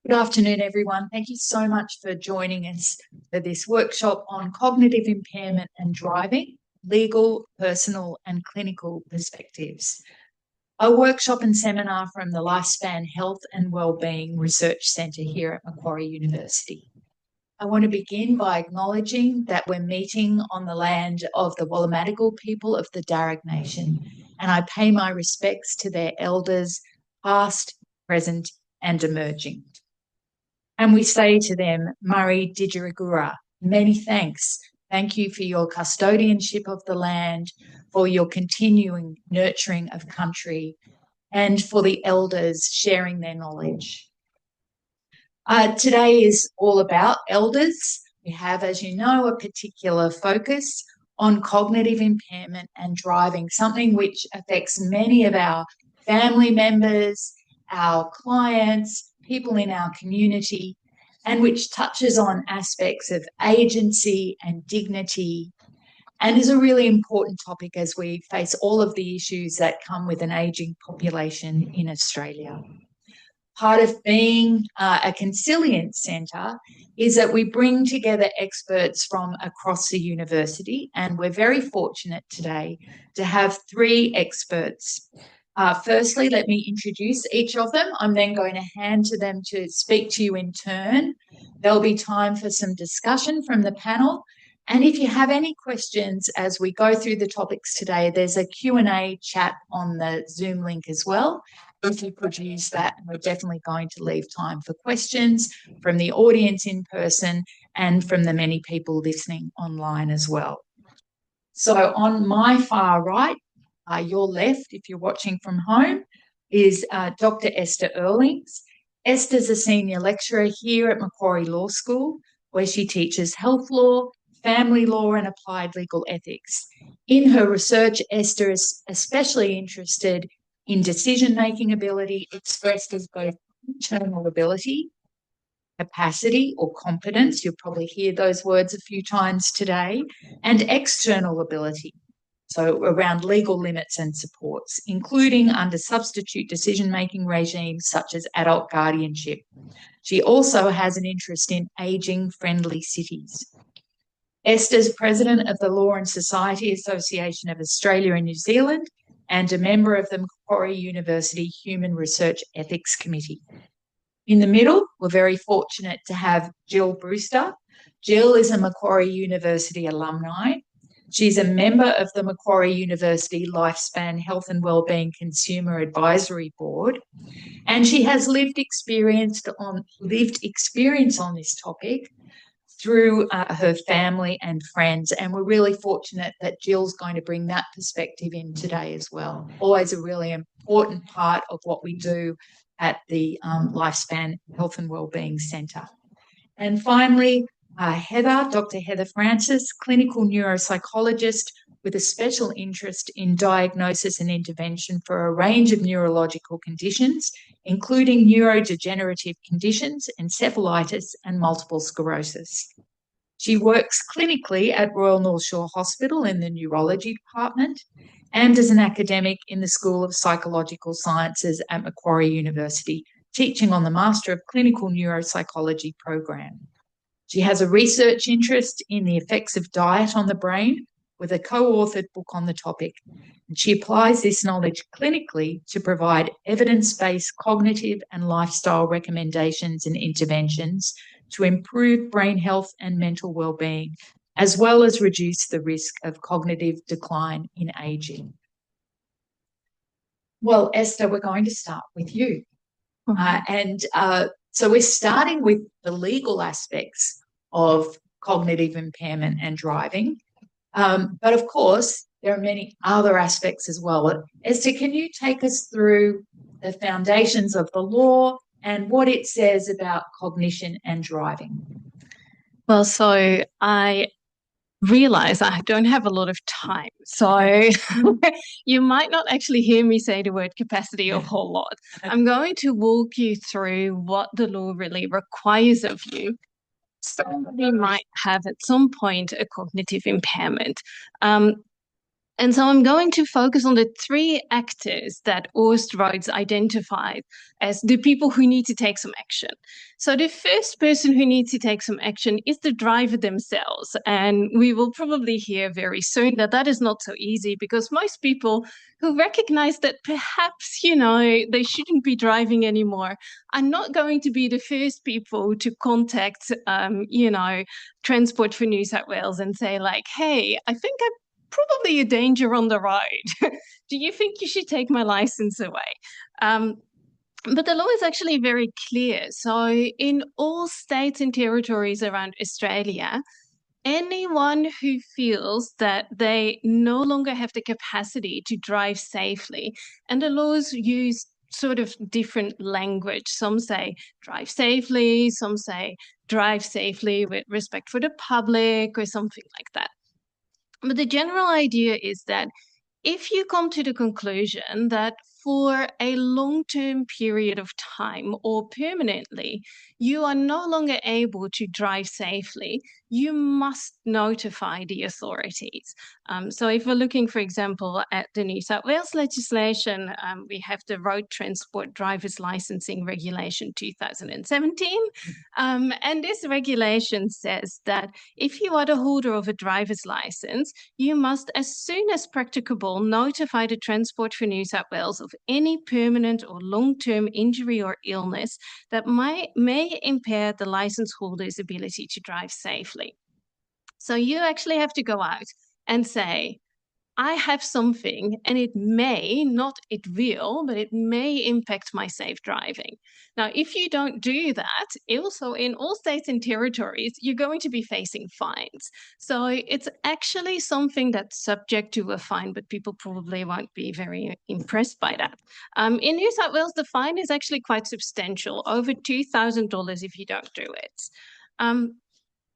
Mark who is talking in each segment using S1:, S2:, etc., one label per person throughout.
S1: Good afternoon, everyone. Thank you so much for joining us for this workshop on cognitive impairment and driving, legal, personal and clinical perspectives. A workshop and seminar from the Lifespan Health and Wellbeing Research Centre here at Macquarie University. I want to begin by acknowledging that we're meeting on the land of the Wallumattagal people of the Darug Nation, and I pay my respects to their elders, past, present and emerging. And we say to them, Murray Didgeragura, many thanks. Thank you for your custodianship of the land, for your continuing nurturing of country, and for the elders sharing their knowledge. Today is all about elders. We have, as you know, a particular focus on cognitive impairment and driving, something which affects many of our family members, our clients, people in our community, and which touches on aspects of agency and dignity, and is a really important topic as we face all of the issues that come with an ageing population in Australia. Part of being a Consilient Centre is that we bring together experts from across the university, and we're very fortunate today to have three experts. Firstly, let me introduce each of them. I'm then going to hand to them to speak to you in turn. There'll be time for some discussion from the panel. And if you have any questions as we go through the topics today, there's a Q&A chat on the Zoom link as well. If you could use that, we're definitely going to leave time for questions from the audience in person and from the many people listening online as well. So on my far right, your left, if you're watching from home, is Dr. Esther Earlings. Esther's a senior lecturer here at Macquarie Law School, where she teaches health law, family law and applied legal ethics. In her research, Esther is especially interested in decision-making ability expressed as both internal ability, capacity or competence, you'll probably hear those words a few times today, and external ability, so around legal limits and supports, including under substitute decision-making regimes such as adult guardianship. She also has an interest in ageing-friendly cities. Esther's president of the Law and Society Association of Australia and New Zealand and a member of the Macquarie University Human Research Ethics Committee. In the middle, we're very fortunate to have Jill Brewster. Jill is a Macquarie University alumni. She's a member of the Macquarie University Lifespan Health and Wellbeing Consumer Advisory Board, and she has lived experience on this topic through her family and friends, and we're really fortunate that Jill's going to bring that perspective in today as well. Always a really important part of what we do at the Lifespan Health and Wellbeing Centre. And finally, Dr. Heather Francis, clinical neuropsychologist with a special interest in diagnosis and intervention for a range of neurological conditions, including neurodegenerative conditions, encephalitis and multiple sclerosis. She works clinically at Royal North Shore Hospital in the neurology department and as an academic in the School of Psychological Sciences at Macquarie University, teaching on the Master of Clinical Neuropsychology program. She has a research interest in the effects of diet on the brain with a co-authored book on the topic, and she applies this knowledge clinically to provide evidence-based cognitive and lifestyle recommendations and interventions to improve brain health and mental well-being, as well as reduce the risk of cognitive decline in ageing. Well, Esther, we're going to start with you. So we're starting with the legal aspects of cognitive impairment and driving. But of course, there are many other aspects as well. Esther, can you take us through the foundations of the law and what it says about cognition and driving?
S2: Well, so I realise I don't have a lot of time. So you might not actually hear me say the word capacity a whole lot. I'm going to walk you through what the law really requires of you. Somebody might have at some point a cognitive impairment. And so I'm going to focus on the three actors that Osterode identified as the people who need to take some action. So the first person who needs to take some action is the driver themselves. And we will probably hear very soon that that is not so easy, because most people who recognize that perhaps, they shouldn't be driving anymore are not going to be the first people to contact, Transport for New South Wales and say like, hey, I think I'm probably a danger on the road. Do you think you should take my license away? But the law is actually very clear. So in all states and territories around Australia, anyone who feels that they no longer have the capacity to drive safely, and the laws use sort of different language. Some say drive safely, some say drive safely with respect for the public or something like that. But the general idea is that if you come to the conclusion that for a long-term period of time or permanently, you are no longer able to drive safely, you must notify the authorities. So if we're looking, for example, at the New South Wales legislation, we have the Road Transport Drivers Licensing Regulation 2017. And this regulation says that if you are the holder of a driver's license, you must, as soon as practicable, notify the Transport for New South Wales of any permanent or long-term injury or illness that may impair the license holder's ability to drive safely. So you actually have to go out and say, I have something, and it may, not it will, but it may impact my safe driving. Now, if you don't do that, also in all states and territories, you're going to be facing fines. So it's actually something that's subject to a fine, but people probably won't be very impressed by that. In New South Wales, the fine is actually quite substantial, over $2,000 if you don't do it.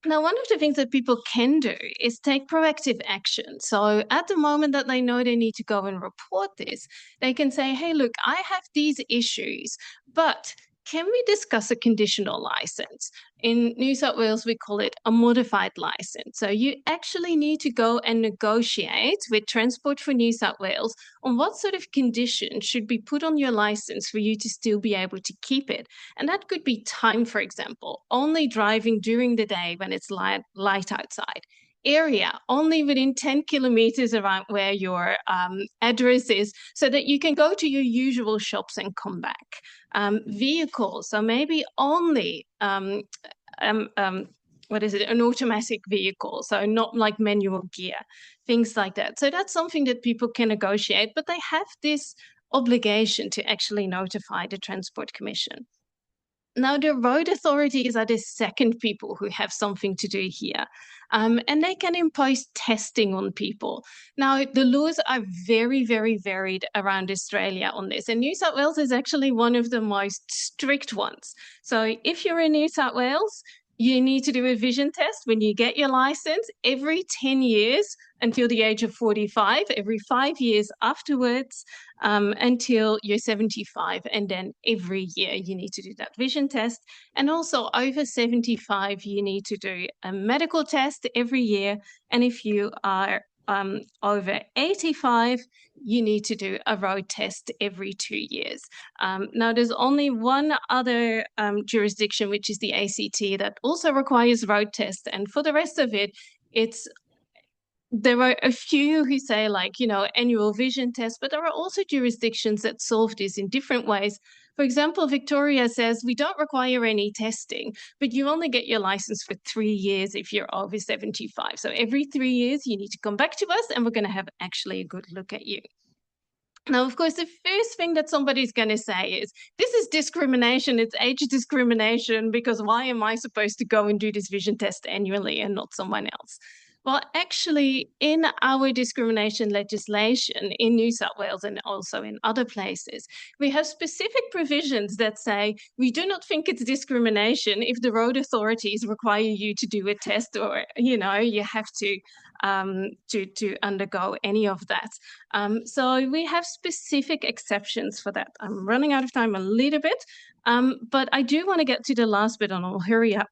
S2: Now, one of the things that people can do is take proactive action. So at the moment that they know they need to go and report this, they can say, hey, look, I have these issues, but can we discuss a conditional license? In New South Wales, we call it a modified license. So you actually need to go and negotiate with Transport for New South Wales on what sort of conditions should be put on your license for you to still be able to keep it. And that could be time, for example, only driving during the day when it's light outside. Area only within 10 kilometers around where your address is, so that you can go to your usual shops and come back. Vehicles, so maybe only an automatic vehicle, so not like manual gear, things like that. So that's something that people can negotiate, but they have this obligation to actually notify the Transport Commission. Now, the road authorities are the second people who have something to do here, and they can impose testing on people. Now, the laws are very, very varied around Australia on this, and New South Wales is actually one of the most strict ones. So if you're in New South Wales, you need to do a vision test when you get your license every 10 years until the age of 45, every 5 years afterwards until you're 75. And then every year you need to do that vision test. And also over 75, you need to do a medical test every year. And if you are over 85, you need to do a road test every 2 years. Now, there's only one other jurisdiction, which is the ACT, that also requires road tests. And for the rest of it, there are a few who say annual vision tests, but there are also jurisdictions that solve this in different ways. For example, Victoria says we don't require any testing, but you only get your license for 3 years if you're over 75. So every 3 years, you need to come back to us and we're going to have actually a good look at you. Now, of course, the first thing that somebody's going to say is, this is discrimination, it's age discrimination, because why am I supposed to go and do this vision test annually and not someone else? Well, actually, in our discrimination legislation in New South Wales and also in other places, we have specific provisions that say we do not think it's discrimination if the road authorities require you to do a test or, you have to undergo any of that. So we have specific exceptions for that. I'm running out of time a little bit, but I do want to get to the last bit and I'll hurry up.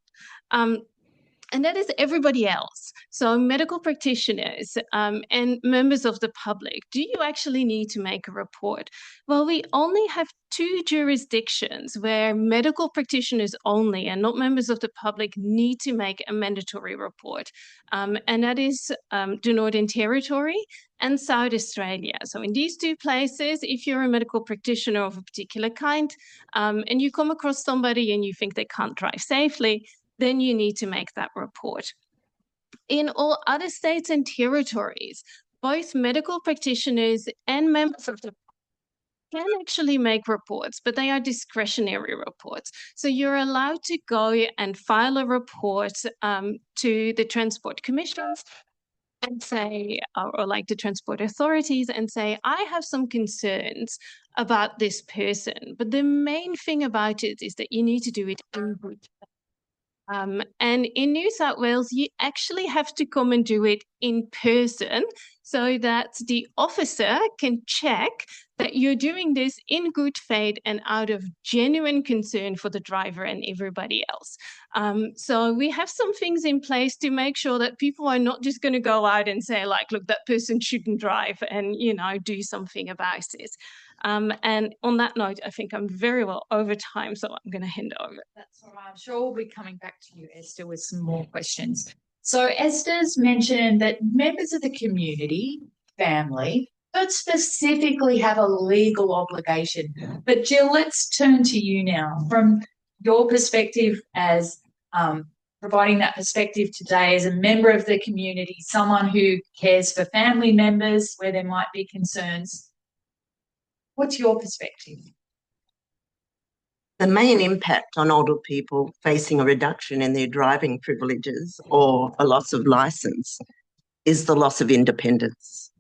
S2: And that is everybody else. So medical practitioners and members of the public, do you actually need to make a report? Well, we only have 2 jurisdictions where medical practitioners only and not members of the public need to make a mandatory report. And that is the Northern Territory and South Australia. So in these 2 places, if you're a medical practitioner of a particular kind and you come across somebody and you think they can't drive safely, then you need to make that report. In all other states and territories, both medical practitioners and members of the can actually make reports, but they are discretionary reports. So you're allowed to go and file a report to the transport commissions and say, or like the transport authorities, and say, I have some concerns about this person. But the main thing about it is that you need to do it in good and in New South Wales, you actually have to come and do it in person so that the officer can check that you're doing this in good faith and out of genuine concern for the driver and everybody else. So we have some things in place to make sure that people are not just going to go out and say, like, look, that person shouldn't drive and, you know, do something about it. And on that note, I think I'm very well over time, so I'm going to hand over.
S1: That's all right. I'm sure we'll be coming back to you, Esther, with some more questions. So Esther's mentioned that members of the community, family, don't specifically have a legal obligation. But Jill, let's turn to you now. From your perspective as providing that perspective today as a member of the community, someone who cares for family members where there might be concerns, what's your perspective?
S3: The main impact on older people facing a reduction in their driving privileges or a loss of licence is the loss of independence.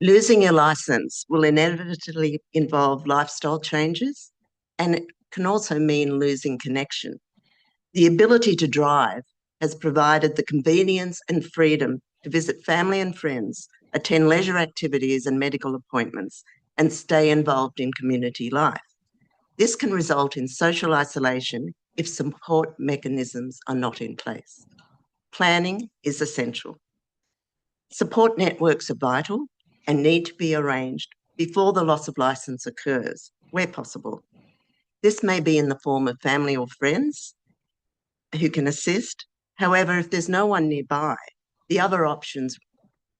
S3: Losing your licence will inevitably involve lifestyle changes, and it can also mean losing connection. The ability to drive has provided the convenience and freedom to visit family and friends, attend leisure activities and medical appointments, and stay involved in community life. This can result in social isolation if support mechanisms are not in place. Planning is essential. Support networks are vital and need to be arranged before the loss of licence occurs, where possible. This may be in the form of family or friends who can assist. However, if there's no one nearby, the other options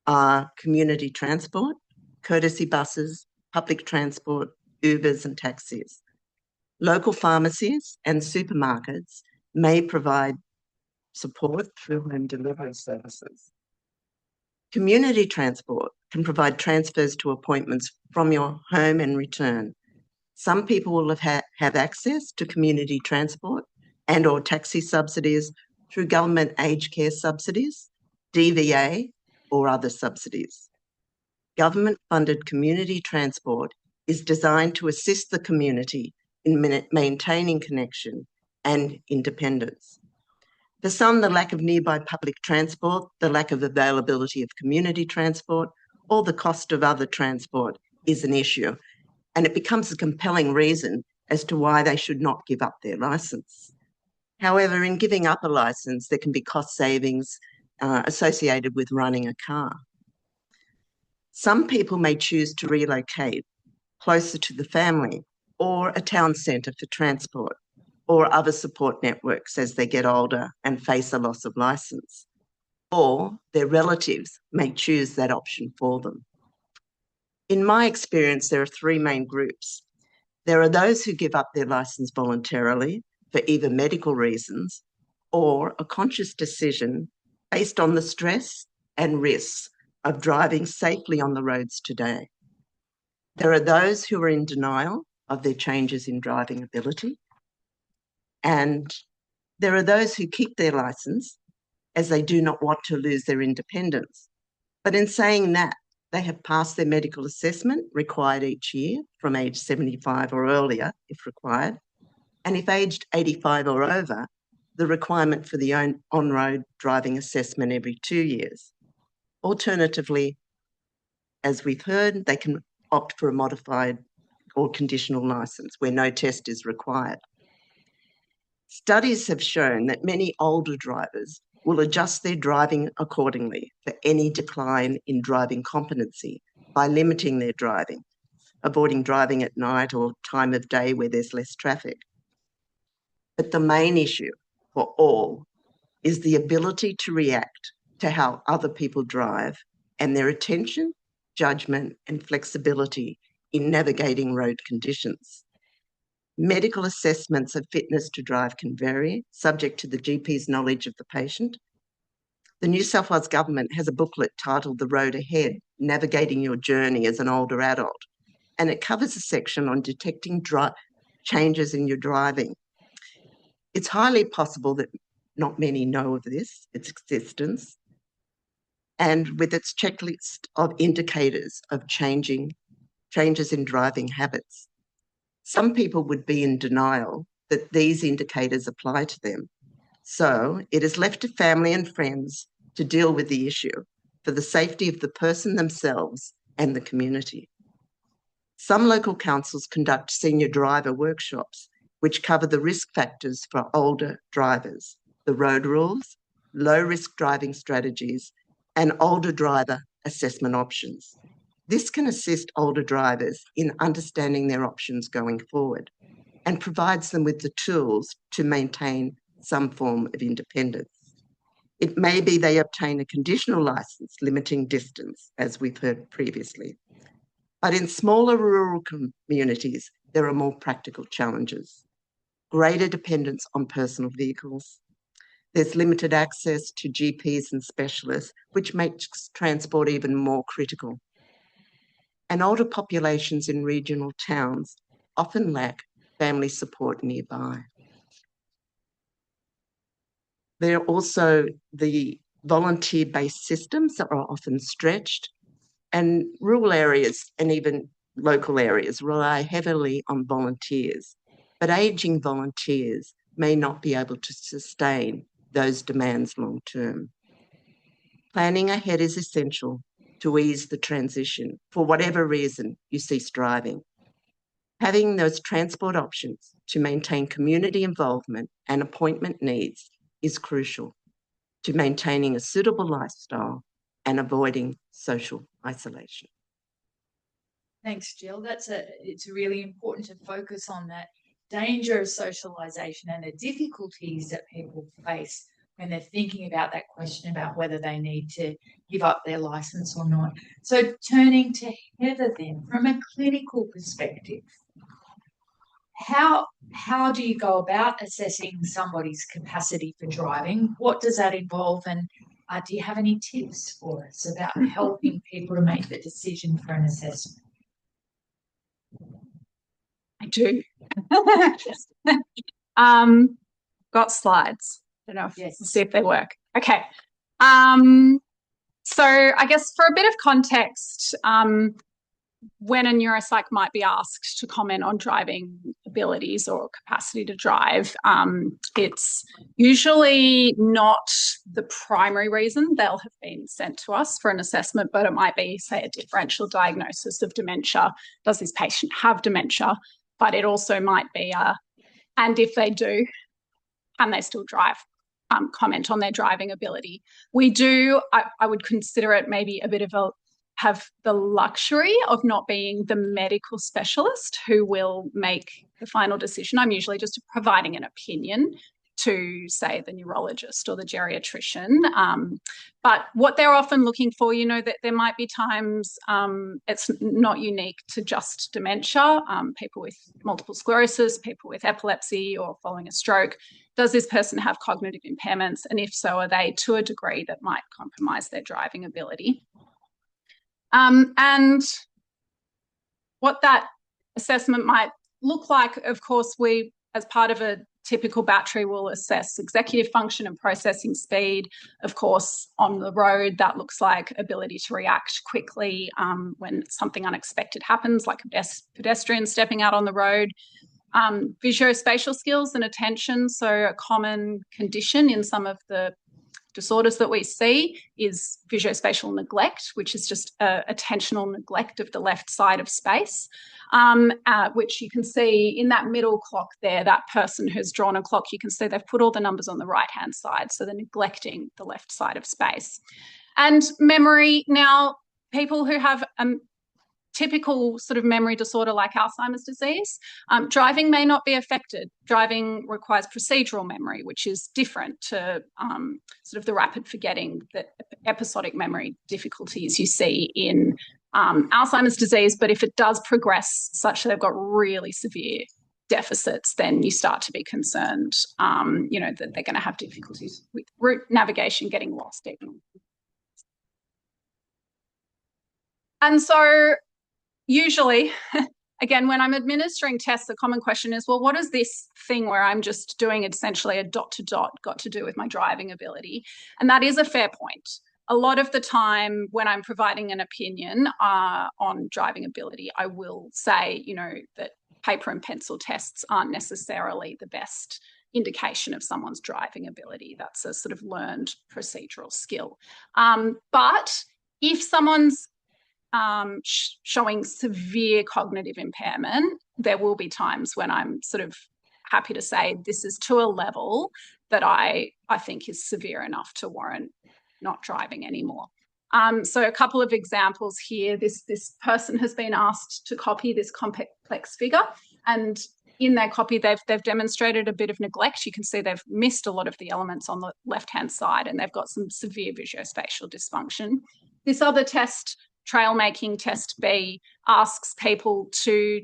S3: are community transport, courtesy buses, public transport, Ubers and taxis. Local pharmacies and supermarkets may provide support through home delivery services. Community transport can provide transfers to appointments from your home and return. Some people will have access to community transport and or taxi subsidies through government aged care subsidies, DVA or other subsidies. Government-funded community transport is designed to assist the community in maintaining connection and independence. For some, the lack of nearby public transport, the lack of availability of community transport, or the cost of other transport is an issue, and it becomes a compelling reason as to why they should not give up their licence. However, in giving up a licence, there can be cost savings associated with running a car. Some people may choose to relocate closer to the family or a town centre for transport or other support networks as they get older and face a loss of licence. Or their relatives may choose that option for them. In my experience, there are 3 main groups. There are those who give up their licence voluntarily for either medical reasons or a conscious decision based on the stress and risks of driving safely on the roads today. There are those who are in denial of their changes in driving ability, and there are those who keep their licence as they do not want to lose their independence. But in saying that, they have passed their medical assessment required each year from age 75 or earlier, if required, and if aged 85 or over, the requirement for the on-road driving assessment every 2 years. Alternatively, as we've heard, they can opt for a modified or conditional licence where no test is required. Studies have shown that many older drivers will adjust their driving accordingly for any decline in driving competency by limiting their driving, avoiding driving at night or time of day where there's less traffic. But the main issue for all is the ability to react to how other people drive and their attention, judgment, and flexibility in navigating road conditions. Medical assessments of fitness to drive can vary, subject to the GP's knowledge of the patient. The New South Wales Government has a booklet titled The Road Ahead, Navigating Your Journey as an Older Adult, and it covers a section on detecting changes in your driving. It's highly possible that not many know of this, its existence, and with its checklist of indicators of changes in driving habits. Some people would be in denial that these indicators apply to them. So it is left to family and friends to deal with the issue for the safety of the person themselves and the community. Some local councils conduct senior driver workshops which cover the risk factors for older drivers, the road rules, low-risk driving strategies, and older driver assessment options. This can assist older drivers in understanding their options going forward and provides them with the tools to maintain some form of independence. It may be they obtain a conditional licence limiting distance, as we've heard previously. But in smaller rural communities, there are more practical challenges. Greater dependence on personal vehicles. There's limited access to GPs and specialists, which makes transport even more critical. And older populations in regional towns often lack family support nearby. There are also the volunteer-based systems that are often stretched, and rural areas and even local areas rely heavily on volunteers, but ageing volunteers may not be able to sustain those demands long term. Planning ahead is essential to ease the transition for whatever reason you cease driving. Having those transport options to maintain community involvement and appointment needs is crucial to maintaining a suitable lifestyle and avoiding social isolation.
S1: Thanks, Jill. It's really important to focus on that danger of socialisation and the difficulties that people face when they're thinking about that question about whether they need to give up their licence or not. So turning to Heather then, from a clinical perspective, how do you go about assessing somebody's capacity for driving? What does that involve? And do you have any tips for us about helping people to make the decision for an assessment?
S4: I do. Got slides. I don't know if
S1: Yes.
S4: we'll see if they work. Okay. So I guess for a bit of context, when a neuropsych might be asked to comment on driving abilities or capacity to drive, it's usually not the primary reason they'll have been sent to us for an assessment, but it might be, say, a differential diagnosis of dementia. Does this patient have dementia? But it also might be and if they do, can they still drive? Comment on their driving ability. We do, I would consider it maybe a bit of have the luxury of not being the medical specialist who will make the final decision. I'm usually just providing an opinion to, say, the neurologist or the geriatrician. But what they're often looking for, that there might be times, it's not unique to just dementia, people with multiple sclerosis, people with epilepsy or following a stroke. Does this person have cognitive impairments? And if so, are they to a degree that might compromise their driving ability? And what that assessment might look like, of course, we, as part of a typical battery, will assess executive function and processing speed. Of course, on the road, that looks like ability to react quickly when something unexpected happens, like a pedestrian stepping out on the road. Visuospatial skills and attention, so a common condition in some of the disorders that we see is visuospatial neglect, which is just attentional neglect of the left side of space, which you can see in that middle clock there, that person who's drawn a clock, you can see they've put all the numbers on the right-hand side, so they're neglecting the left side of space. And memory, now people who have typical sort of memory disorder like Alzheimer's disease, driving may not be affected. Driving requires procedural memory, which is different to sort of the rapid forgetting, the episodic memory difficulties you see in Alzheimer's disease. But if it does progress such that they've got really severe deficits, then you start to be concerned, that they're going to have difficulties with route navigation, getting lost even. And so usually, again, when I'm administering tests, the common question is, well, what is this thing where I'm just doing essentially a dot to dot got to do with my driving ability? And that is a fair point. A lot of the time when I'm providing an opinion on driving ability, I will say, that paper and pencil tests aren't necessarily the best indication of someone's driving ability. That's a sort of learned procedural skill. But if someone's showing severe cognitive impairment, there will be times when I'm sort of happy to say this is to a level that I think is severe enough to warrant not driving anymore. So a couple of examples here. This person has been asked to copy this complex figure, and in their copy they've demonstrated a bit of neglect. You can see they've missed a lot of the elements on the left-hand side, and they've got some severe visuospatial dysfunction. This other test, trail making test B, asks people to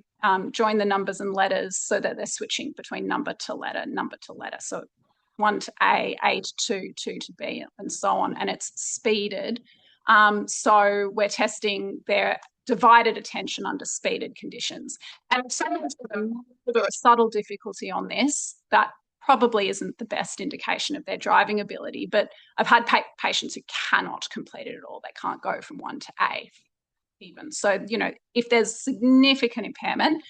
S4: join the numbers and letters so that they're switching between number to letter. So 1 to A to 2, 2 to B, and so on. And it's speeded. So we're testing their divided attention under speeded conditions. And if someone's got a subtle difficulty on this, that probably isn't the best indication of their driving ability. But I've had patients who cannot complete it at all. They can't go from 1 to A even. So, if there's significant impairment,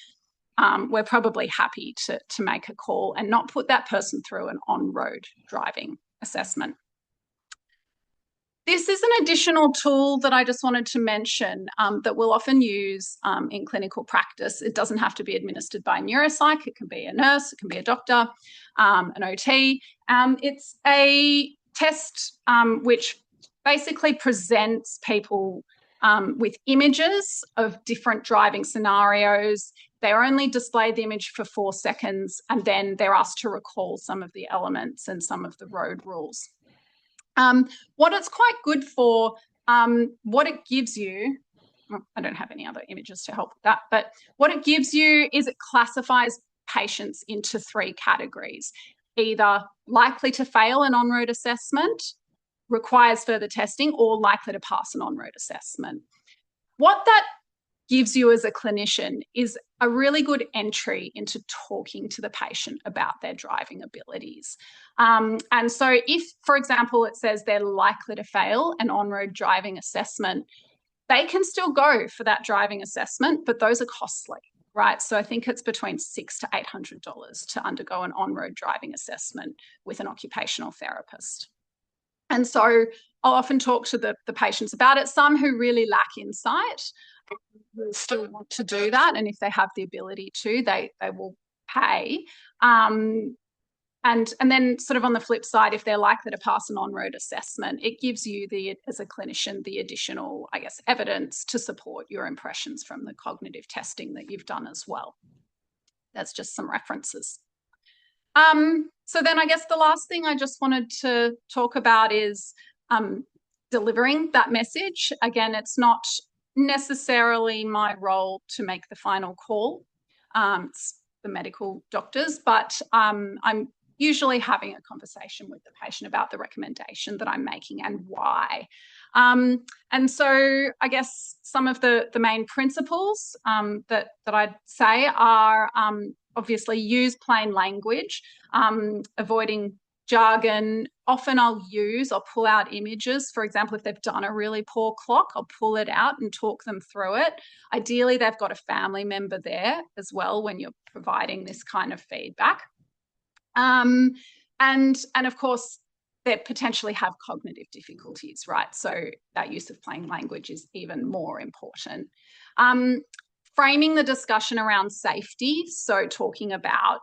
S4: we're probably happy to make a call and not put that person through an on-road driving assessment. This is an additional tool that I just wanted to mention that we'll often use in clinical practice. It doesn't have to be administered by a neuropsych. It can be a nurse, it can be a doctor, an OT. It's a test which basically presents people with images of different driving scenarios. They only display the image for 4 seconds, and then they're asked to recall some of the elements and some of the road rules. What it's quite good for, what it gives you, I don't have any other images to help with that, but what it gives you is it classifies patients into 3 categories: either likely to fail an on-road assessment, requires further testing, or likely to pass an on-road assessment. What that gives you as a clinician is a really good entry into talking to the patient about their driving abilities. And so if, for example, it says they're likely to fail an on-road driving assessment, they can still go for that driving assessment, but those are costly, right? So I think it's between $600 to $800 to undergo an on-road driving assessment with an occupational therapist. And so I'll often talk to the patients about it. Some who really lack insight will still want to do that, and if they have the ability to, they will pay. And then sort of on the flip side, if they're likely to pass an on-road assessment, it gives you, as a clinician, the additional, I guess, evidence to support your impressions from the cognitive testing that you've done as well. That's just some references. So then I guess the last thing I just wanted to talk about is delivering that message. Again, it's not necessarily my role to make the final call. It's the medical doctors, but I'm usually having a conversation with the patient about the recommendation that I'm making and why. And so I guess some of the main principles that I'd say are obviously use plain language, avoiding jargon. Often I'll pull out images. For example, if they've done a really poor clock, I'll pull it out and talk them through it. Ideally, they've got a family member there as well when you're providing this kind of feedback. And of course, they potentially have cognitive difficulties, right? So that use of plain language is even more important. Framing the discussion around safety, so talking about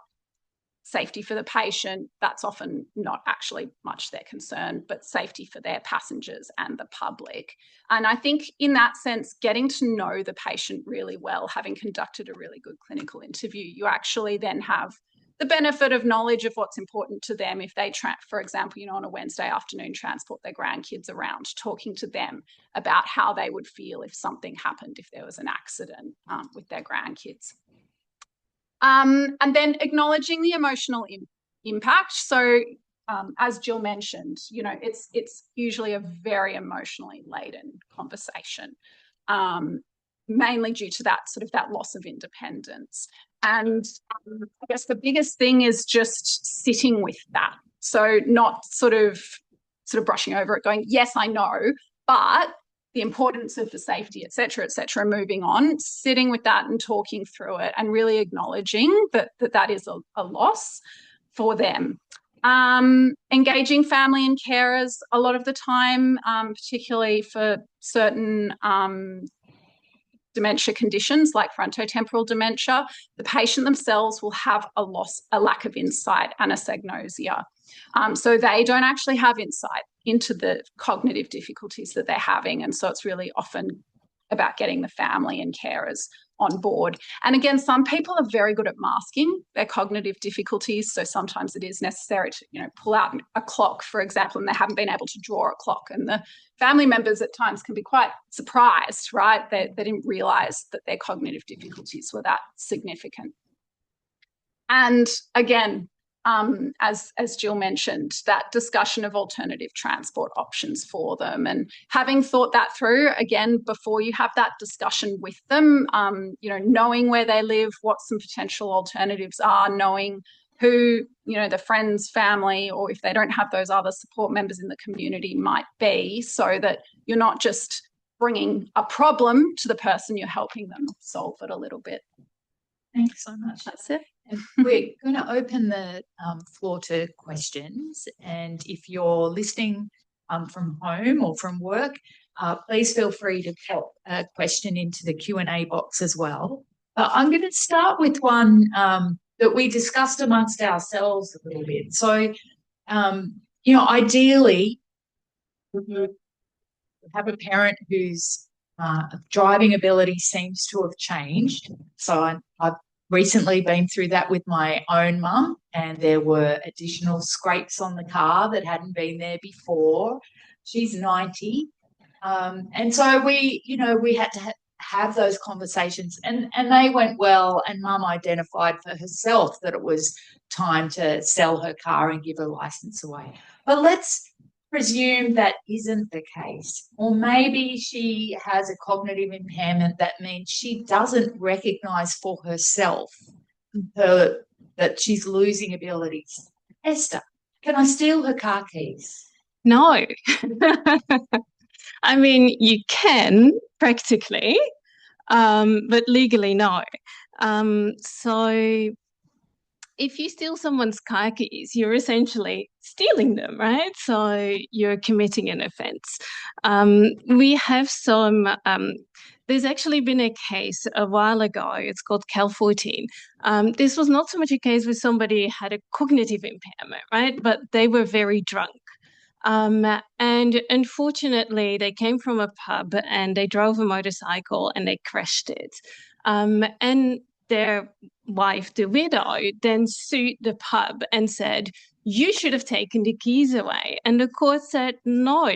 S4: safety for the patient, that's often not actually much their concern, but safety for their passengers and the public. And I think in that sense, getting to know the patient really well, having conducted a really good clinical interview, you actually then have the benefit of knowledge of what's important to them if they, for example, on a Wednesday afternoon transport their grandkids around, talking to them about how they would feel if something happened, if there was an accident with their grandkids. And then acknowledging the emotional impact. So as Jill mentioned, it's usually a very emotionally laden conversation, mainly due to that loss of independence. And I guess the biggest thing is just sitting with that. So not sort of brushing over it, going, yes, I know, but the importance of the safety, et cetera, moving on, sitting with that and talking through it and really acknowledging that is a loss for them. Engaging family and carers a lot of the time, particularly for certain dementia conditions like frontotemporal dementia, the patient themselves will have a lack of insight and anosognosia. So they don't actually have insight into the cognitive difficulties that they're having. And so it's really often about getting the family and carers on board. And again, some people are very good at masking their cognitive difficulties. So sometimes it is necessary to, pull out a clock, for example, and they haven't been able to draw a clock. And the family members at times can be quite surprised, right? They didn't realise that their cognitive difficulties were that significant. And again, as Jill mentioned, that discussion of alternative transport options for them, and having thought that through, again, before you have that discussion with them, knowing where they live, what some potential alternatives are, knowing who, the friends, family, or if they don't have those other support members in the community might be, so that you're not just bringing a problem to the person, you're helping them solve it a little bit.
S1: Thanks so much.
S4: That's it.
S1: And we're going to open the floor to questions. And if you're listening from home or from work, please feel free to pop a question into the Q&A box as well. I'm going to start with one that we discussed amongst ourselves a little bit. So, ideally, you have a parent whose driving ability seems to have changed. So I've recently been through that with my own mum, and there were additional scrapes on the car that hadn't been there before. She's 90. And so we had to have those conversations, and they went well, and mum identified for herself that it was time to sell her car and give her license away. But let's presume that isn't the case, or maybe she has a cognitive impairment that means she doesn't recognize for herself that she's losing abilities. Esther, can I steal her car keys?
S2: No. I mean, you can practically, but legally no. So if you steal someone's car keys, you're essentially stealing them, right? So you're committing an offence. We have some, there's actually been a case a while ago, it's called Cal 14. This was not so much a case where somebody had a cognitive impairment, right? But they were very drunk. And unfortunately, they came from a pub and they drove a motorcycle and they crashed it. And their wife, the widow, then sued the pub and said, you should have taken the keys away. And the court said, no,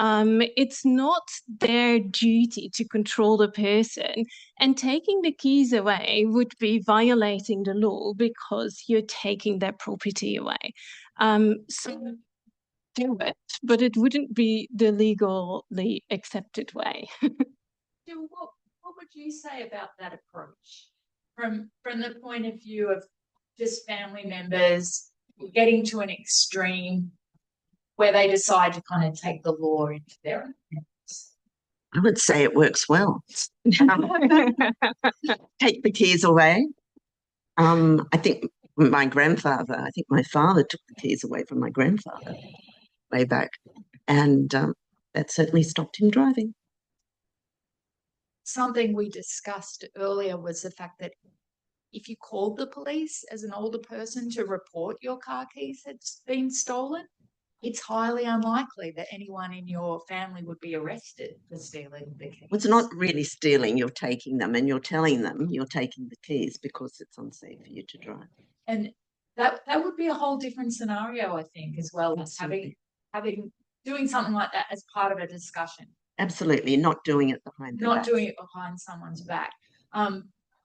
S2: it's not their duty to control the person. And taking the keys away would be violating the law because you're taking their property away. So do it, but it wouldn't be the legally accepted way.
S1: Jill, what would you say about that approach? From the point of view of just family members getting to an extreme where they decide to kind of take the law into their own hands?
S3: I would say it works well. Take the keys away. I think my father took the keys away from my grandfather. way back. And that certainly stopped him driving.
S1: Something we discussed earlier was the fact that if you called the police as an older person to report your car keys had been stolen, it's highly unlikely that anyone in your family would be arrested for stealing the keys.
S3: Well, it's not really stealing. You're taking them and you're telling them you're taking the keys because it's unsafe for you to drive.
S1: And that would be a whole different scenario, I think, as well, as doing something like that as part of a discussion.
S3: Absolutely, not doing it behind their back.
S1: Doing it behind someone's back.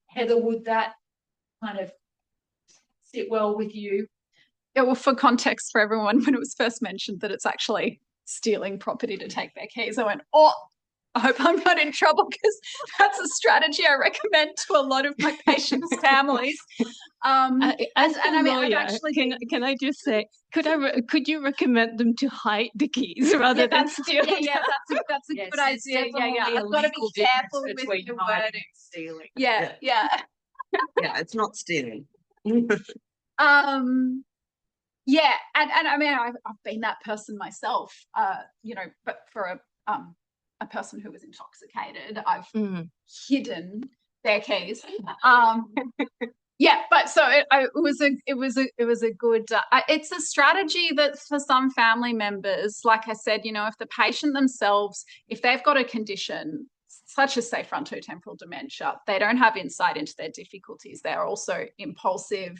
S1: Heather, would that kind of sit well with you?
S4: Yeah, well, for context for everyone, when it was first mentioned that it's actually stealing property to take their keys, I went, oh, I hope I'm not in trouble, because that's a strategy I recommend to a lot of my patients' families.
S2: As a lawyer, can I just say, could you recommend them to hide the keys rather than steal them?
S4: Yeah, that's a good idea. Yeah. I've got to be careful with the wording.
S1: Stealing.
S4: Yeah.
S3: Yeah, it's not stealing.
S4: Yeah, and I mean, I've been that person myself. But for a person who was intoxicated, I've hidden their keys. Yeah, but so it was a good. It's a strategy that for some family members, like I said, if the patient themselves, if they've got a condition such as, say, frontotemporal dementia, they don't have insight into their difficulties. They're also impulsive,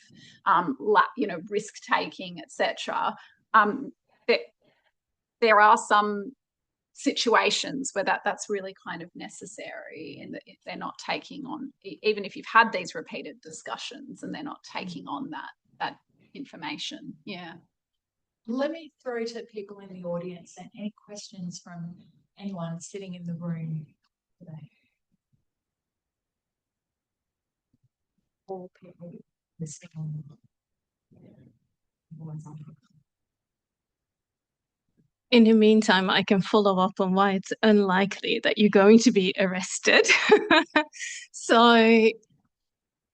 S4: risk-taking, etc. There are some situations where that's really kind of necessary, and that if they're not taking on, even if you've had these repeated discussions and they're not taking on that information. Yeah.
S1: Let me throw to people in the audience and any questions from anyone sitting in the room today. All people listening.
S2: In the meantime, I can follow up on why it's unlikely that you're going to be arrested. So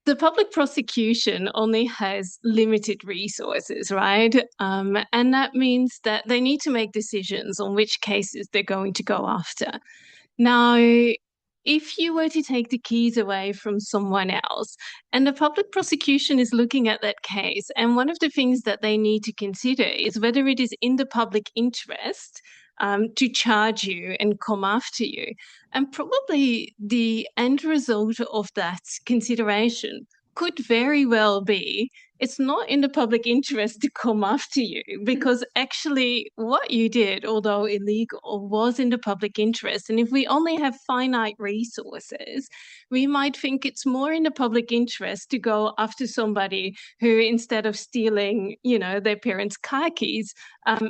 S2: the public prosecution only has limited resources, right? And that means that they need to make decisions on which cases they're going to go after. Now, if you were to take the keys away from someone else and the public prosecution is looking at that case, and one of the things that they need to consider is whether it is in the public interest to charge you and come after you. And probably the end result of that consideration could very well be it's not in the public interest to come after you, because actually what you did, although illegal, was in the public interest. And if we only have finite resources, we might think it's more in the public interest to go after somebody who, instead of stealing, their parents' car keys,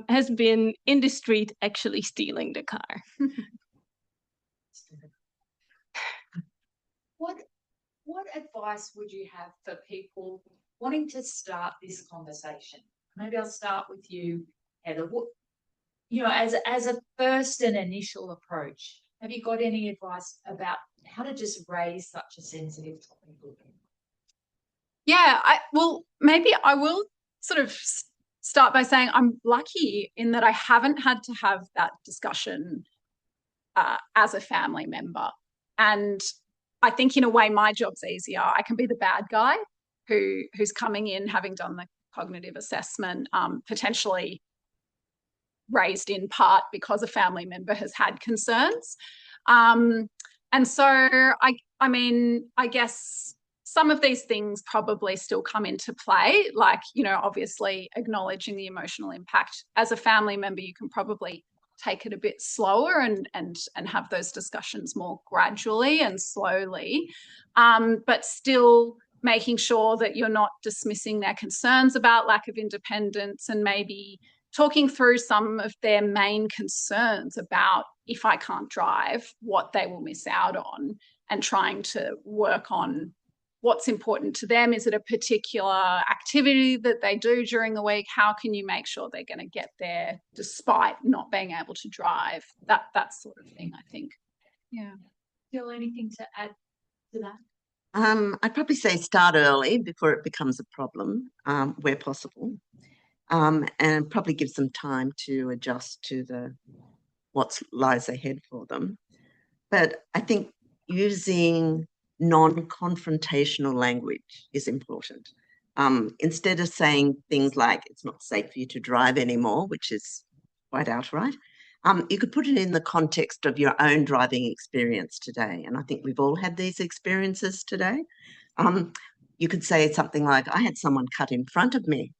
S2: has been in the street actually stealing the car.
S1: What advice would you have for people wanting to start this conversation? Maybe I'll start with you, Heather. As a first and initial approach, have you got any advice about how to just raise such a sensitive topic?
S4: Yeah, maybe I will sort of start by saying I'm lucky in that I haven't had to have that discussion as a family member. And I think in a way my job's easier. I can be the bad guy who's coming in having done the cognitive assessment, potentially raised in part because a family member has had concerns. And so I guess some of these things probably still come into play, like, obviously acknowledging the emotional impact. As a family member, you can probably take it a bit slower and have those discussions more gradually and slowly, but still making sure that you're not dismissing their concerns about lack of independence, and maybe talking through some of their main concerns about, if I can't drive, what they will miss out on, and trying to work on what's important to them. Is it a particular activity that they do during the week? How can you make sure they're going to get there despite not being able to drive? That sort of thing, I think. Yeah.
S1: Jill, anything to add to that?
S3: I'd probably say start early before it becomes a problem, where possible. and probably gives them time to adjust to what lies ahead for them. But I think using non-confrontational language is important. Instead of saying things like, it's not safe for you to drive anymore, which is quite outright, you could put it in the context of your own driving experience today. And I think we've all had these experiences today. You could say something like, I had someone cut in front of me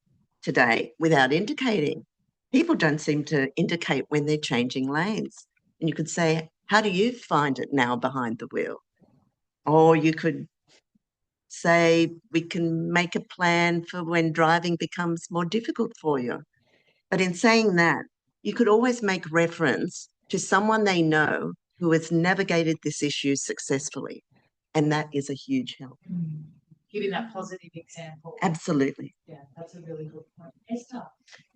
S3: today without indicating. People don't seem to indicate when they're changing lanes. And you could say, how do you find it now behind the wheel? Or you could say, we can make a plan for when driving becomes more difficult for you. But in saying that, you could always make reference to someone they know who has navigated this issue successfully. And that is a huge help.
S1: Giving that positive example.
S3: Absolutely.
S1: Yeah, that's a really good point. Esther?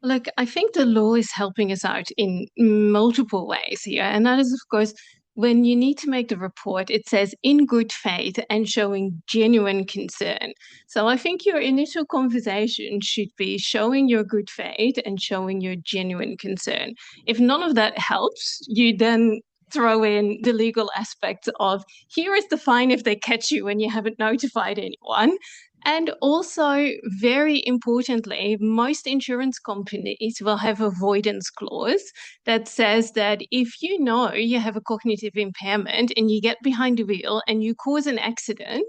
S2: Look, I think the law is helping us out in multiple ways here. And that is, of course, when you need to make the report, it says in good faith and showing genuine concern. So I think your initial conversation should be showing your good faith and showing your genuine concern. If none of that helps, you then throw in the legal aspects of here is the fine if they catch you when you haven't notified anyone. And also, very importantly, most insurance companies will have avoidance clause that says that if you know you have a cognitive impairment and you get behind the wheel and you cause an accident,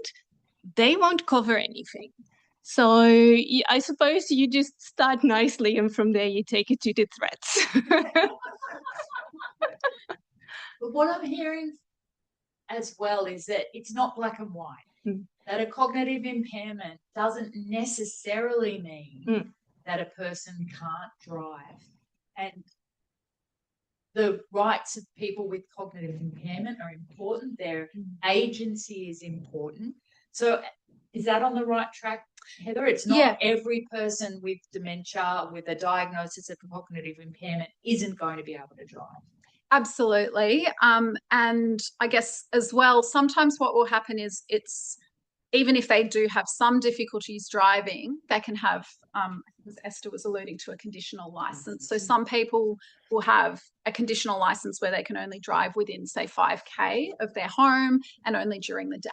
S2: they won't cover anything. So I suppose you just start nicely and from there you take it to the threats.
S1: But what I'm hearing as well is that it's not black and white. That a cognitive impairment doesn't necessarily mean that a person can't drive. And the rights of people with cognitive impairment are important. Their agency is important. So is that on the right track, Heather? It's not every person with dementia, with a diagnosis of cognitive impairment, isn't going to be able to drive.
S4: Absolutely. And I guess as well, sometimes what will happen is even if they do have some difficulties driving, they can have, as Esther was alluding to, a conditional license. So some people will have a conditional license where they can only drive within, say, 5K of their home and only during the day,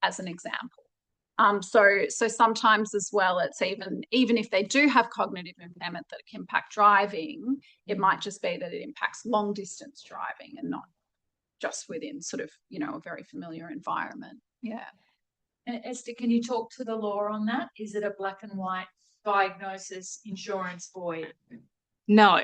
S4: as an example. So sometimes as well, it's even if they do have cognitive impairment that can impact driving, it might just be that it impacts long distance driving and not just within sort of, a very familiar environment. Yeah.
S1: And Esther, can you talk to the law on that? Is it a black and white diagnosis insurance void?
S2: No.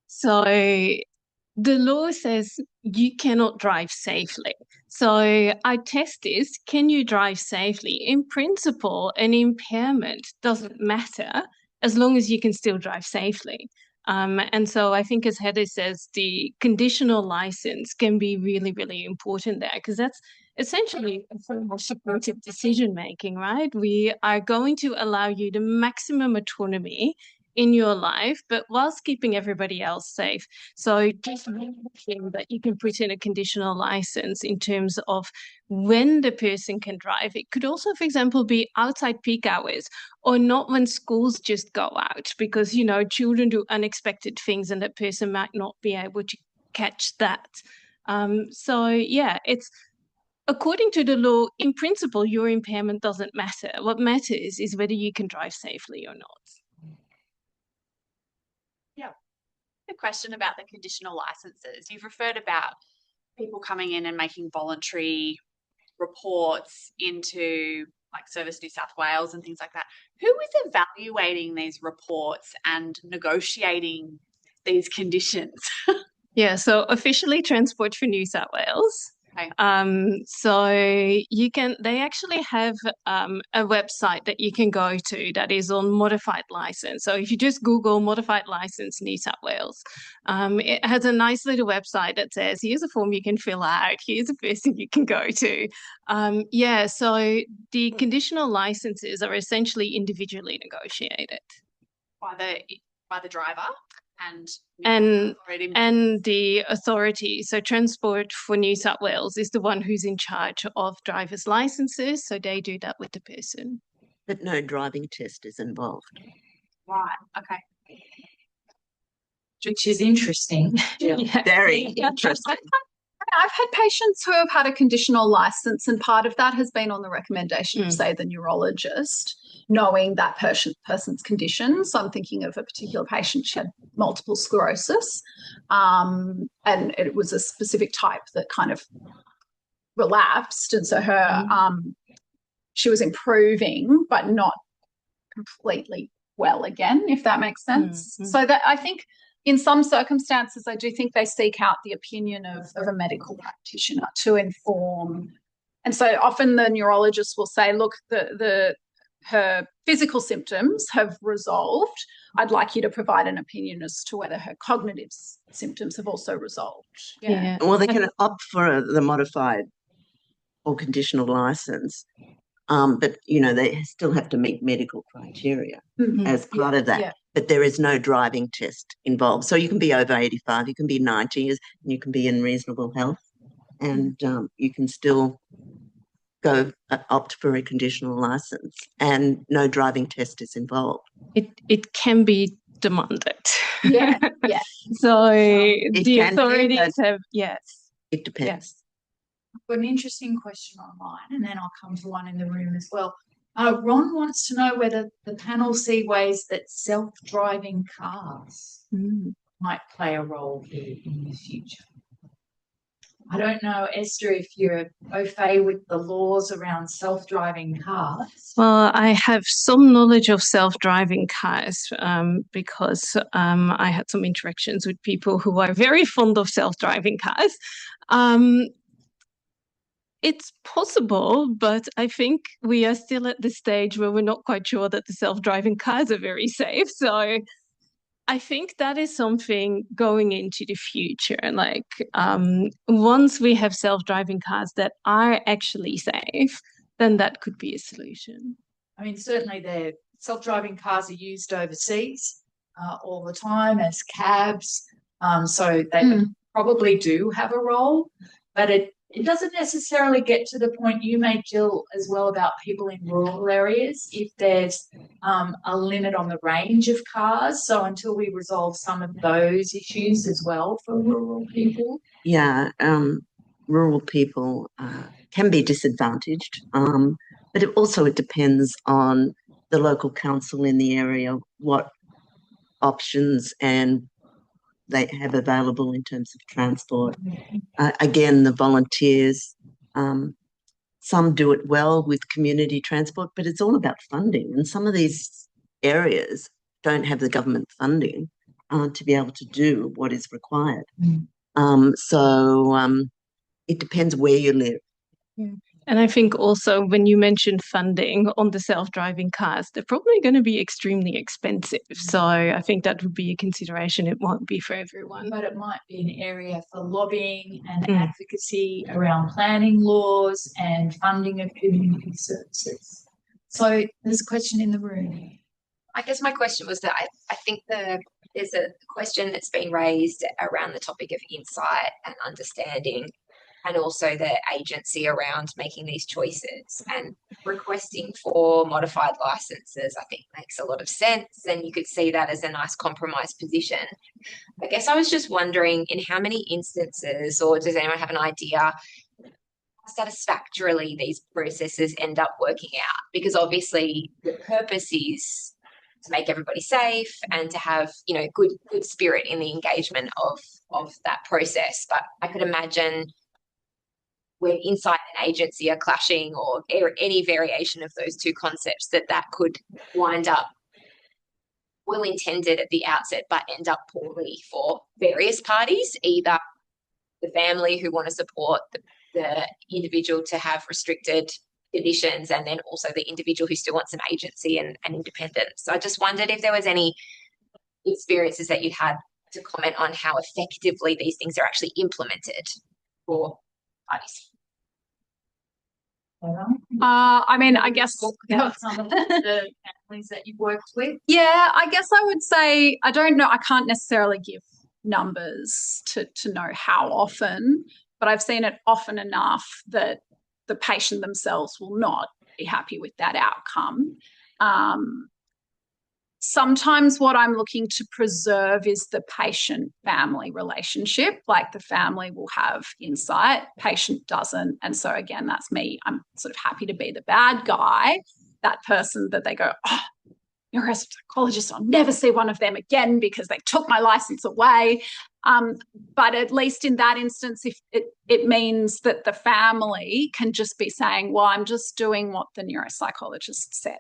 S2: So the law says you cannot drive safely. So our test is, can you drive safely? In principle, an impairment doesn't matter as long as you can still drive safely. And so I think, as Heather says, the conditional license can be really, really important there, because that's essentially a form of supportive decision making, right? We are going to allow you the maximum autonomy in your life, but whilst keeping everybody else safe. So just one thing that you can put in a conditional license in terms of when the person can drive. It could also, for example, be outside peak hours or not when schools just go out, because, children do unexpected things and that person might not be able to catch that. It's according to the law, in principle, your impairment doesn't matter. What matters is whether you can drive safely or not.
S5: A question about the conditional licenses. You've referred about people coming in and making voluntary reports into like Service New South Wales and things like that. Who is evaluating these reports and negotiating these conditions?
S2: So officially Transport for New South Wales.
S5: Okay.
S2: They actually have a website that you can go to that is on modified license. So if you just Google modified license New South Wales, it has a nice little website that says, here's a form you can fill out, here's a person you can go to. So the conditional licenses are essentially individually negotiated.
S5: By the driver?
S2: And the authority. So Transport for New South Wales is the one who's in charge of driver's licenses. So they do that with the person.
S3: But no driving test is involved.
S5: Right. Okay.
S1: Which is interesting.
S2: Yeah.
S3: Very interesting.
S4: I've had patients who have had a conditional license, and part of that has been on the recommendation of, say, the neurologist, knowing that person's condition. So I'm thinking of a particular patient, she had multiple sclerosis, and it was a specific type that kind of relapsed. And so she was improving, but not completely well again, if that makes sense. So that I think in some circumstances, I do think they seek out the opinion of a medical practitioner to inform. And so often the neurologist will say, look, her physical symptoms have resolved. I'd like you to provide an opinion as to whether her cognitive symptoms have also resolved.
S2: Yeah.
S3: Well, they can opt for the modified or conditional license, but, you know, they still have to meet medical criteria as part of that. But there is no driving test involved. So you can be over 85, you can be 90, and you can be in reasonable health, and you can still go opt for a conditional license, and no driving test is involved.
S2: It can be demanded.
S4: Yeah.
S2: So the authorities have, yes.
S3: It depends.
S1: I've got an interesting question online, and then I'll come to one in the room as well. Ron wants to know whether the panel see ways that self-driving cars might play a role here in the future. I don't know, Esther, if you're au fait with the laws around self-driving cars.
S2: Well, I have some knowledge of self-driving cars because I had some interactions with people who are very fond of self-driving cars. It's possible, but I think we are still at the stage where we're not quite sure that the self-driving cars are very safe. So I think that is something going into the future. Like once we have self-driving cars that are actually safe, then that could be a solution.
S1: I mean, certainly the self-driving cars are used overseas all the time as cabs. So they probably do have a role, but it doesn't necessarily get to the point you made, Jill, as well, about people in rural areas, if there's a limit on the range of cars. So until we resolve some of those issues as well for rural people.
S3: Yeah, rural people can be disadvantaged, but it depends on the local council in the area, what options and they have available in terms of transport. Again, the volunteers, some do it well with community transport, but it's all about funding. And some of these areas don't have the government funding to be able to do what is required. So it depends where you live.
S2: And I think also when you mentioned funding on the self-driving cars, they're probably going to be extremely expensive. So I think that would be a consideration. It won't be for everyone.
S1: But it might be an area for lobbying and advocacy around planning laws and funding of community services. So there's a question in the room.
S6: I guess my question was that I think there's a question that's been raised around the topic of insight and understanding, and also the agency around making these choices, and requesting for modified licenses, I think makes a lot of sense. And you could see that as a nice compromise position. I guess I was just wondering in how many instances, or does anyone have an idea, how satisfactorily these processes end up working out? Because obviously the purpose is to make everybody safe and to have, you know, good spirit in the engagement of that process. But I could imagine when insight and agency are clashing, or any variation of those two concepts, that could wind up well intended at the outset but end up poorly for various parties, either the family who want to support the individual to have restricted conditions, and then also the individual who still wants some agency and independence. So I just wondered if there was any experiences that you'd had to comment on how effectively these things are actually implemented for parties.
S4: I mean, I guess
S1: About some of the families that you've worked with.
S4: Yeah, I guess I would say I don't know. I can't necessarily give numbers to know how often, but I've seen it often enough that the patient themselves will not be happy with that outcome. sometimes what I'm looking to preserve is the patient-family relationship. Like the family will have insight, patient doesn't. And so again, that's me. I'm sort of happy to be the bad guy, that person that they go, oh, you're a psychologist, I'll never see one of them again because they took my license away. But at least in that instance, if it means that the family can just be saying, well, I'm just doing what the neuropsychologist said.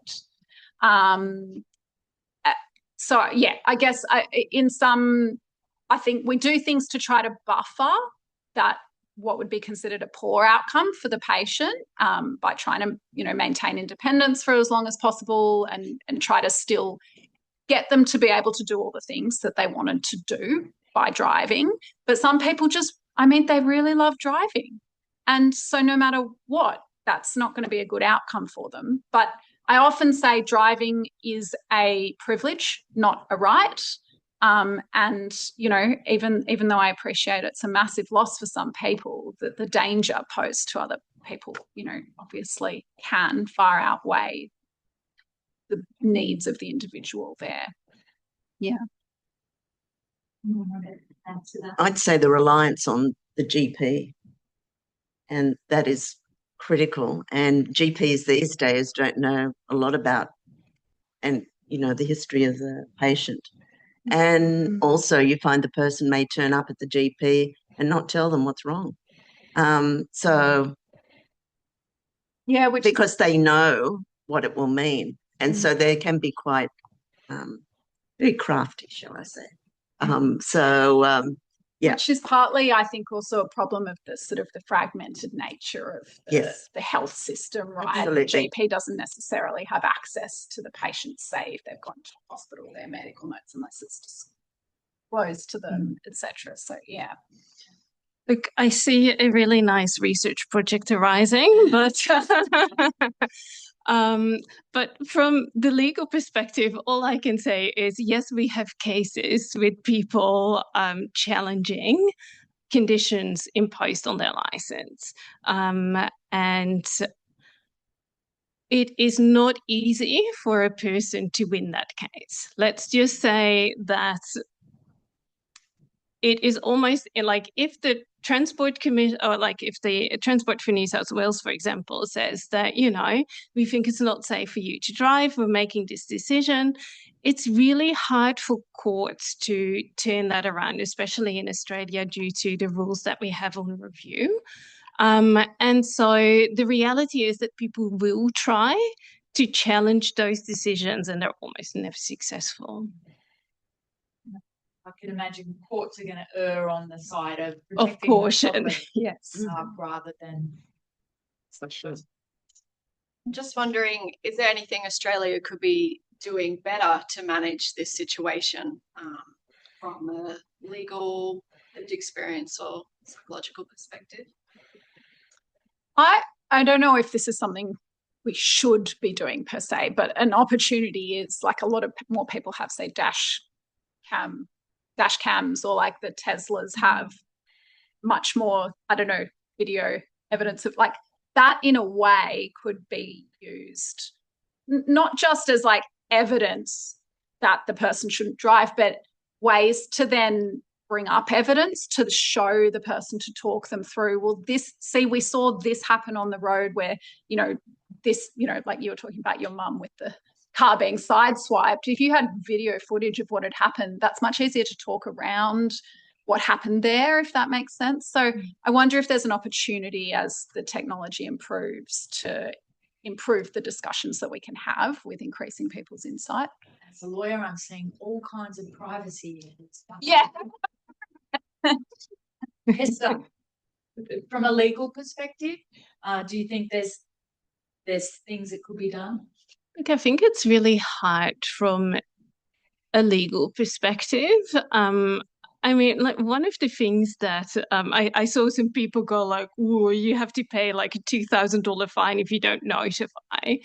S4: So yeah, I guess I think we do things to try to buffer that what would be considered a poor outcome for the patient, by trying to, maintain independence for as long as possible and try to still get them to be able to do all the things that they wanted to do by driving. But some people they really love driving. And so no matter what, that's not going to be a good outcome for them. But I often say driving is a privilege, not a right. And, even though I appreciate it's a massive loss for some people, that the danger posed to other people, obviously can far outweigh the needs of the individual there. Yeah.
S3: I'd say the reliance on the GP, and that is critical. And GPs these days don't know a lot about, and the history of the patient. And also you find the person may turn up at the GP and not tell them what's wrong. Because they know what it will mean. And so they can be quite very crafty, shall I say. Yeah.
S4: Which is partly, I think, also a problem of the sort of the fragmented nature of the health system, right?
S3: Absolutely.
S4: The GP doesn't necessarily have access to the patient, say, if they've gone to hospital, their medical notes, unless it's disclosed to them, etc. So, yeah.
S2: Look, I see a really nice research project arising, but from the legal perspective, all I can say is, yes, we have cases with people challenging conditions imposed on their license. And it is not easy for a person to win that case. Let's just say that it is almost like if the Transport Commission, or like if the Transport for New South Wales, for example, says that, we think it's not safe for you to drive, we're making this decision, it's really hard for courts to turn that around, especially in Australia due to the rules that we have on review. And so the reality is that people will try to challenge those decisions and they're almost never successful.
S1: I can imagine courts are going to err on the side of
S2: caution,
S1: yes, rather than.
S7: I'm just wondering, is there anything Australia could be doing better to manage this situation from a legal, lived experience, or psychological perspective?
S4: I don't know if this is something we should be doing per se, but an opportunity is, like, a lot of more people have, say, dash cams, or like the Teslas have much more, video evidence of, like, that in a way could be used not just as like evidence that the person shouldn't drive, but ways to then bring up evidence to show the person, to talk them through, well, we saw this happen on the road where, like you were talking about your mum with the car being sideswiped. If you had video footage of what had happened, that's much easier to talk around what happened there, if that makes sense. So I wonder if there's an opportunity as the technology improves to improve the discussions that we can have with increasing people's insight.
S1: As a lawyer, I'm seeing all kinds of privacy stuff.
S4: Yeah.
S1: Esther, from a legal perspective, do you think there's things that could be done?
S2: Look, I think it's really hard from a legal perspective. Like, one of the things that I saw some people go like, "Ooh, you have to pay like a $2,000 fine if you don't notify."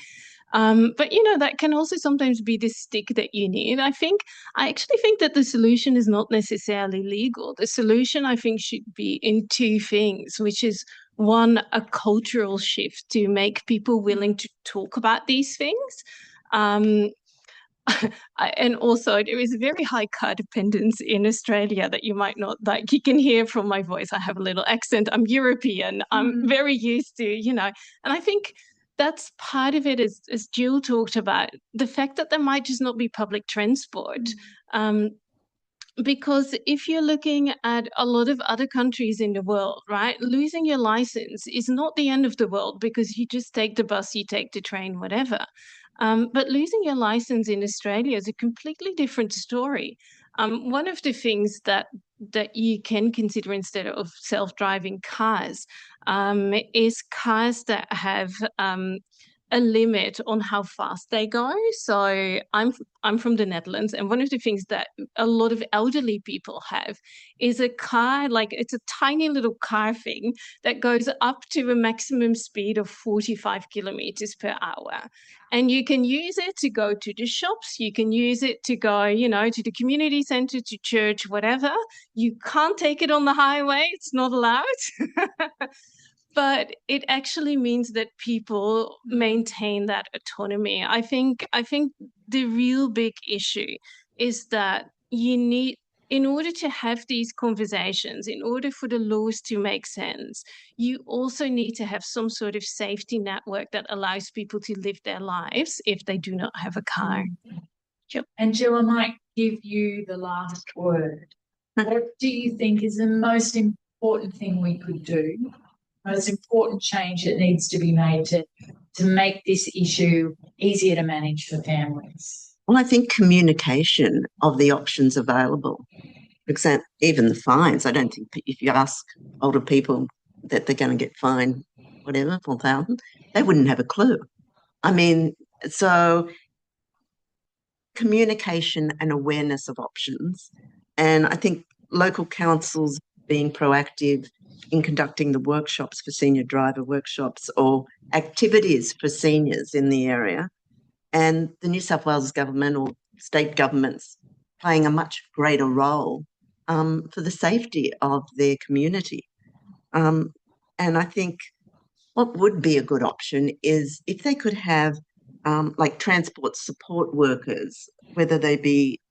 S2: But that can also sometimes be the stick that you need. I actually think that the solution is not necessarily legal. The solution, I think, should be in two things, which is, one, a cultural shift to make people willing to talk about these things. and also there is a very high car dependence in Australia that you might not like. You can hear from my voice. I have a little accent. I'm European. I'm very used to, and I think that's part of it, as Jill talked about, the fact that there might just not be public transport. Because if you're looking at a lot of other countries in the world, right, losing your license is not the end of the world because you just take the bus, you take the train, whatever. But losing your license in Australia is a completely different story. One of the things that you can consider instead of self-driving cars is cars that have a limit on how fast they go. So I'm from the Netherlands, and one of the things that a lot of elderly people have is a car, like it's a tiny little car thing that goes up to a maximum speed of 45 kilometers per hour. And you can use it to go to the shops, you can use it to go, to the community center, to church, whatever. You can't take it on the highway, it's not allowed. But it actually means that people maintain that autonomy. I think the real big issue is that you need, in order to have these conversations, in order for the laws to make sense, you also need to have some sort of safety network that allows people to live their lives if they do not have a car.
S1: And Jill, I might give you the last word. What do you think is the most important thing we could do? Most important change that needs to be made to make this issue easier to manage for families?
S3: Well, I think communication of the options available. For example, even the fines. I don't think if you ask older people that they're going to get fined, whatever, 4,000, they wouldn't have a clue. I mean, so communication and awareness of options. And I think local councils being proactive in conducting the workshops for senior driver workshops or activities for seniors in the area, and the New South Wales government or state governments playing a much greater role for the safety of their community. And I think what would be a good option is if they could have like transport support workers, whether they be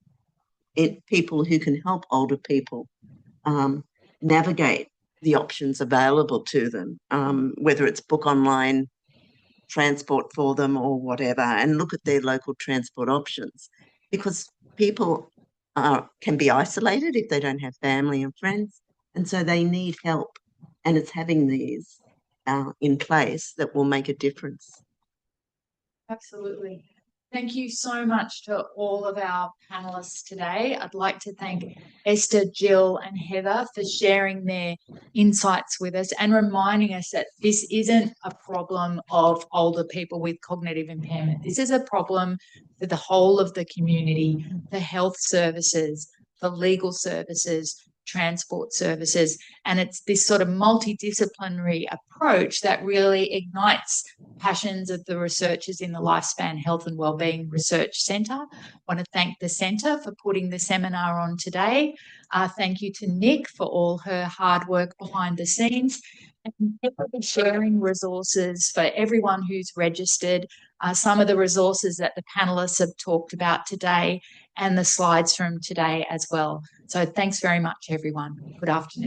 S3: people who can help older people navigate the options available to them, whether it's book online transport for them or whatever, and look at their local transport options, because people can be isolated if they don't have family and friends, and so they need help, and it's having these in place that will make a difference.
S1: Absolutely. Thank you so much to all of our panellists today. I'd like to thank Esther, Jill and Heather for sharing their insights with us and reminding us that this isn't a problem of older people with cognitive impairment. This is a problem for the whole of the community, for health services, for legal services, transport services, and it's this sort of multidisciplinary approach that really ignites passions of the researchers in the Lifespan Health and Wellbeing Research Centre. I want to thank the centre for putting the seminar on today. Thank you to Nick for all her hard work behind the scenes, and for sharing resources for everyone who's registered, some of the resources that the panellists have talked about today and the slides from today as well. So thanks very much, everyone. Good afternoon.